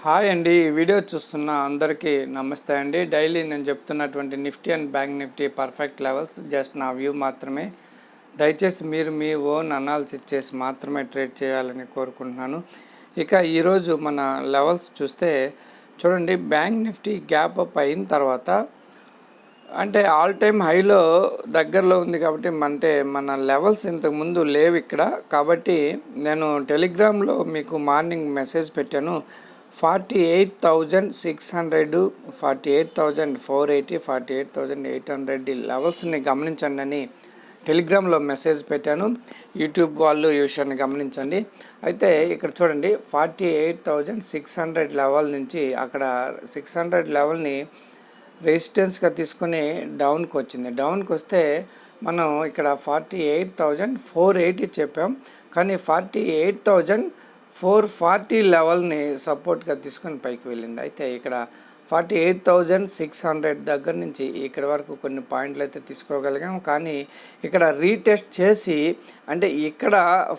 Hi అండి. ఈ video చూస్తున్న అందరికీ నమస్తే అండి. డైలీ నేను చెప్తున్నటువంటి Nifty and bank Nifty perfect levels just నా వ్యూ మాత్రమే. దయచేసి మీరు మీ ఓన్ అనాలిసిస్ చేసి మాత్రమే ట్రేడ్ చేయాలని కోరుకుంటున్నాను. ఇక ఈరోజు మన లెవెల్స్ చూస్తే చూడండి, బ్యాంక్ నిఫ్టీ గ్యాప్ అప్ అయిన తర్వాత అంటే ఆల్ టైమ్ హైలో దగ్గరలో ఉంది కాబట్టి అంటే మన లెవెల్స్ ఇంతకుముందు లేవు ఇక్కడ. కాబట్టి నేను టెలిగ్రామ్లో మీకు మార్నింగ్ మెసేజ్ పెట్టాను. 48,600, 48,480, 48,800 ఈ లెవెల్స్ని గమనించండి అని టెలిగ్రామ్లో మెసేజ్ పెట్టాను. యూట్యూబ్ వాళ్ళు ఈ విషయాన్ని గమనించండి. అయితే ఇక్కడ చూడండి, 48,600 లెవెల్ నుంచి అక్కడ 600 లెవెల్ని రెసిస్టెన్స్గా తీసుకొని డౌన్కి వచ్చింది. డౌన్కి వస్తే మనం ఇక్కడ 48,480 చెప్పాం, కానీ 48,440 లెవెల్ని సపోర్ట్గా తీసుకొని పైకి వెళ్ళింది. అయితే ఇక్కడ 48,600 దగ్గర నుంచి ఇక్కడ వరకు కొన్ని పాయింట్లు అయితే తీసుకోగలిగాం. కానీ ఇక్కడ రీటెస్ట్ చేసి అంటే ఇక్కడ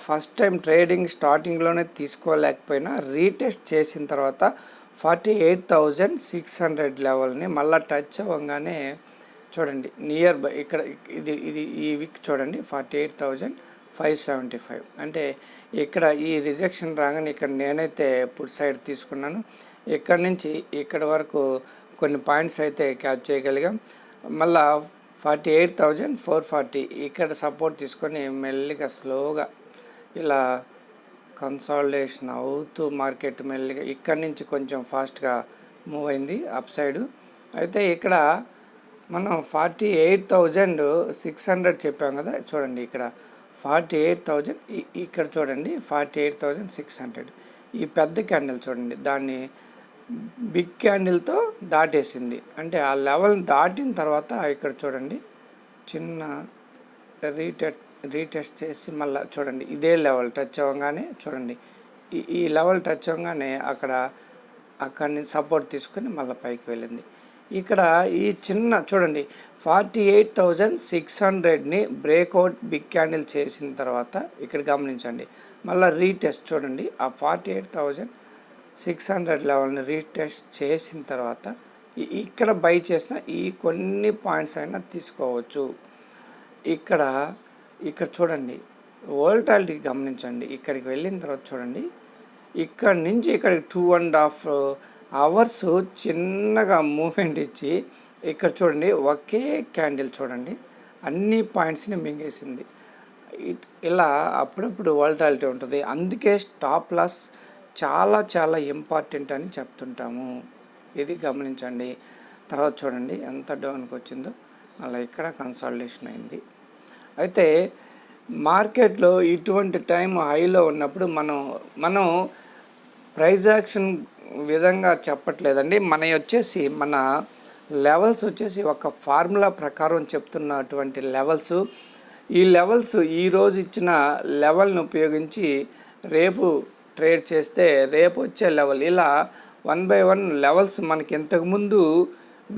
ఫస్ట్ టైం ట్రేడింగ్ స్టార్టింగ్లోనే తీసుకోలేకపోయినా రీటెస్ట్ చేసిన తర్వాత 48,600 లెవెల్ని మళ్ళీ టచ్ అవ్వగానే చూడండి, నియర్ బై ఇక్కడ ఇది ఈ వీక్ చూడండి 48,575. అంటే ఇక్కడ ఈ రిజెక్షన్ రాగానే ఇక్కడ నేనైతే పుట్ సైడ్ తీసుకున్నాను. ఇక్కడ నుంచి ఇక్కడ వరకు కొన్ని పాయింట్స్ అయితే క్యాచ్ చేయగలిగాం. మళ్ళా 48,440 ఇక్కడ సపోర్ట్ తీసుకొని మెల్లిగా స్లోగా ఇలా కన్సాలిడేషన్ అవుతూ మార్కెట్ మెల్లిగా ఇక్కడ నుంచి కొంచెం ఫాస్ట్గా మూవ్ అయింది అప్ సైడు. అయితే ఇక్కడ మనం 48,600 చెప్పాం కదా, చూడండి ఇక్కడ 48,000 ఇక్కడ చూడండి 48,600 ఈ పెద్ద క్యాండిల్ చూడండి, దాన్ని బిగ్ క్యాండిల్తో దాటేసింది. అంటే ఆ లెవెల్ దాటిన తర్వాత ఇక్కడ చూడండి చిన్న రీటెస్ట్ చేసి మళ్ళీ చూడండి ఇదే లెవెల్ టచ్ అవ్వగానే చూడండి ఈ లెవెల్ టచ్ అవ్వగానే అక్కడిని సపోర్ట్ తీసుకొని మళ్ళీ పైకి వెళ్ళింది. ఇక్కడ ఈ చిన్న చూడండి 48,600ని బ్రేక్అవుట్ బిగ్ క్యాండిల్ చేసిన తర్వాత ఇక్కడ గమనించండి మళ్ళీ రీటెస్ట్ చూడండి ఆ 48,600 లెవెల్ని రీటెస్ట్ చేసిన తర్వాత ఇక్కడ బై చేసిన ఈ కొన్ని పాయింట్స్ అయినా తీసుకోవచ్చు. ఇక్కడ చూడండి వోల్టాలిటీ గమనించండి. ఇక్కడికి వెళ్ళిన తర్వాత చూడండి ఇక్కడ నుంచి ఇక్కడికి 2.5 అవర్స్ చిన్నగా మూమెంట్ ఇచ్చి ఇక్కడ చూడండి ఒకే క్యాండిల్ చూడండి అన్ని పాయింట్స్ని మింగేసింది. ఇలా అప్పుడప్పుడు వోల్టాలిటీ ఉంటుంది. అందుకే స్టాప్ లాస్ చాలా చాలా ఇంపార్టెంట్ అని చెప్తుంటాము. ఇది గమనించండి. తర్వాత చూడండి ఎంత డౌన్కి వచ్చిందో, అలా ఇక్కడ కన్సాలిడేషన్ అయింది. అయితే మార్కెట్లో ఇటువంటి టైం హైలో ఉన్నప్పుడు మనం ప్రైజ్ యాక్షన్ విధంగా చెప్పట్లేదండి. మన లెవెల్స్ వచ్చేసి ఒక ఫార్ములా ప్రకారం చెప్తున్నటువంటి లెవెల్స్. ఈ లెవెల్స్ ఈరోజు ఇచ్చిన లెవెల్ని ఉపయోగించి రేపు ట్రేడ్ చేస్తే రేపు వచ్చే లెవెల్ ఇలా 1 by 1 లెవెల్స్ మనకి ఇంతకుముందు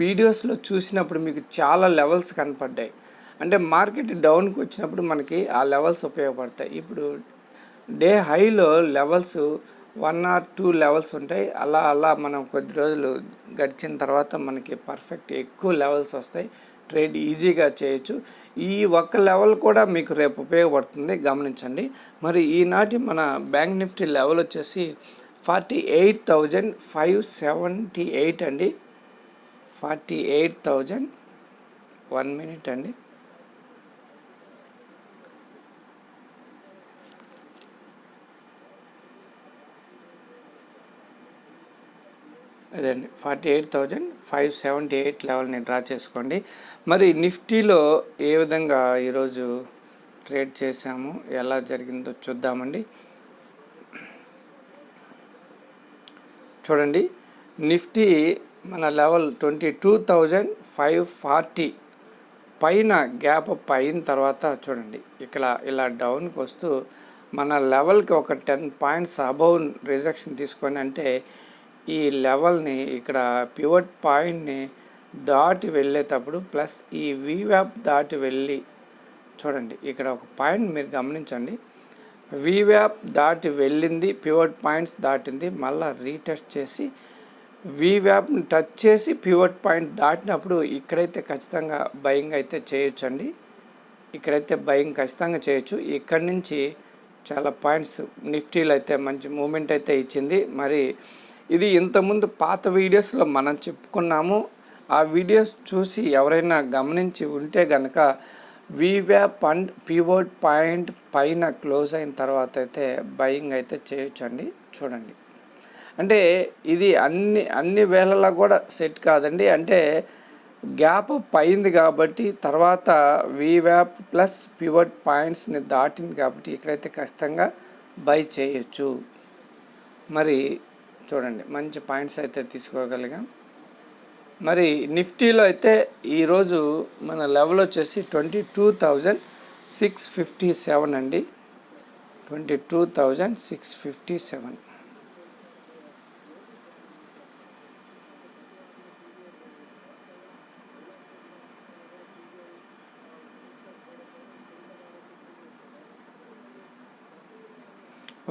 వీడియోస్లో చూసినప్పుడు మీకు చాలా లెవెల్స్ కనపడ్డాయి. అంటే మార్కెట్ డౌన్కి వచ్చినప్పుడు మనకి ఆ లెవెల్స్ ఉపయోగపడతాయి. ఇప్పుడు డే హైలో లెవెల్స్ 1 or 2 లెవెల్స్ ఉంటాయి. అలా మనం కొద్ది రోజులు గడిచిన తర్వాత మనకి పర్ఫెక్ట్ ఎక్కువ లెవెల్స్ వస్తాయి, ట్రేడ్ ఈజీగా చేయొచ్చు. ఈ ఒక్క లెవెల్ కూడా మీకు రేపు ఉపయోగపడుతుంది, గమనించండి. మరి ఈనాటి మన బ్యాంక్ నిఫ్టీ లెవెల్ వచ్చేసి 48,578 అండి. 48,000 1 minute అండి. అదండి 48,578 లెవెల్ని డ్రా చేసుకోండి. మరి నిఫ్టీలో ఏ విధంగా ఈరోజు ట్రేడ్ చేసాము, ఎలా జరిగిందో చూద్దామండి. చూడండి నిఫ్టీ మన లెవెల్ 22,540 పైన గ్యాప్ అప్ అయిన తర్వాత చూడండి ఇక్కడ ఇలా డౌన్కి వస్తూ మన లెవెల్కి ఒక 10 పాయింట్స్ అబౌవ్ రిజెక్షన్ తీసుకొని, అంటే ఈ లెవెల్ని ఇక్కడ పివట్ పాయింట్ని దాటి వెళ్ళేటప్పుడు ప్లస్ ఈ వీవ్యాప్ దాటి వెళ్ళి చూడండి ఇక్కడ ఒక పాయింట్ మీరు గమనించండి. వీవ్యాప్ దాటి వెళ్ళింది, పివట్ పాయింట్స్ దాటింది, మళ్ళీ రీటెస్ట్ చేసి వీవ్యాప్ని టచ్ చేసి పివట్ పాయింట్ దాటినప్పుడు ఇక్కడైతే ఖచ్చితంగా బయింగ్ అయితే చేయొచ్చండి. ఇక్కడైతే బయింగ్ ఖచ్చితంగా చేయొచ్చు. ఇక్కడి నుంచి చాలా పాయింట్స్ నిఫ్టీలో అయితే మంచి మూమెంట్ అయితే ఇచ్చింది. మరి ఇది ఇంతకుముందు పాత వీడియోస్లో మనం చెప్పుకున్నాము. ఆ వీడియోస్ చూసి ఎవరైనా గమనించి ఉంటే కనుక వీవ్యాప్ అండ్ పివట్ పాయింట్ పైన క్లోజ్ అయిన తర్వాత అయితే బయింగ్ అయితే చేయొచ్చండి. చూడండి, అంటే ఇది అన్ని వేళలా కూడా సెట్ కాదండి. అంటే గ్యాప్ అయింది కాబట్టి తర్వాత వీవ్యాప్ ప్లస్ పివట్ పాయింట్స్ని దాటింది కాబట్టి ఇక్కడైతే ఖచ్చితంగా బై చేయొచ్చు. మరి చూడండి, మంచి పాయింట్స్ అయితే తీసుకోగలిగాం. మరి నిఫ్టీలో అయితే ఈరోజు మన లెవెల్ వచ్చేసి 22,657 అండి. 22,657.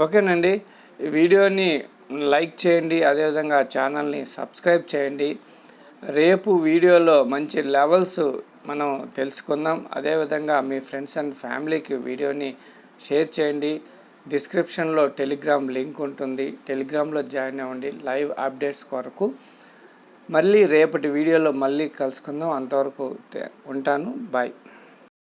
ఓకేనండి, ఈ వీడియోని లైక్ చేయండి, అదేవిధంగా ఛానల్ని సబ్స్క్రైబ్ చేయండి. రేపు వీడియోలో మంచి లెవెల్స్ మనం తెలుసుకుందాం. అదేవిధంగా మీ ఫ్రెండ్స్ అండ్ ఫ్యామిలీకి వీడియోని షేర్ చేయండి. డిస్క్రిప్షన్లో టెలిగ్రామ్ లింక్ ఉంటుంది, టెలిగ్రామ్లో జాయిన్ అవ్వండి లైవ్ అప్డేట్స్ కొరకు. మళ్ళీ రేపటి వీడియోలో మళ్ళీ కలుసుకుందాం. అంతవరకు ఉంటాను. బాయ్.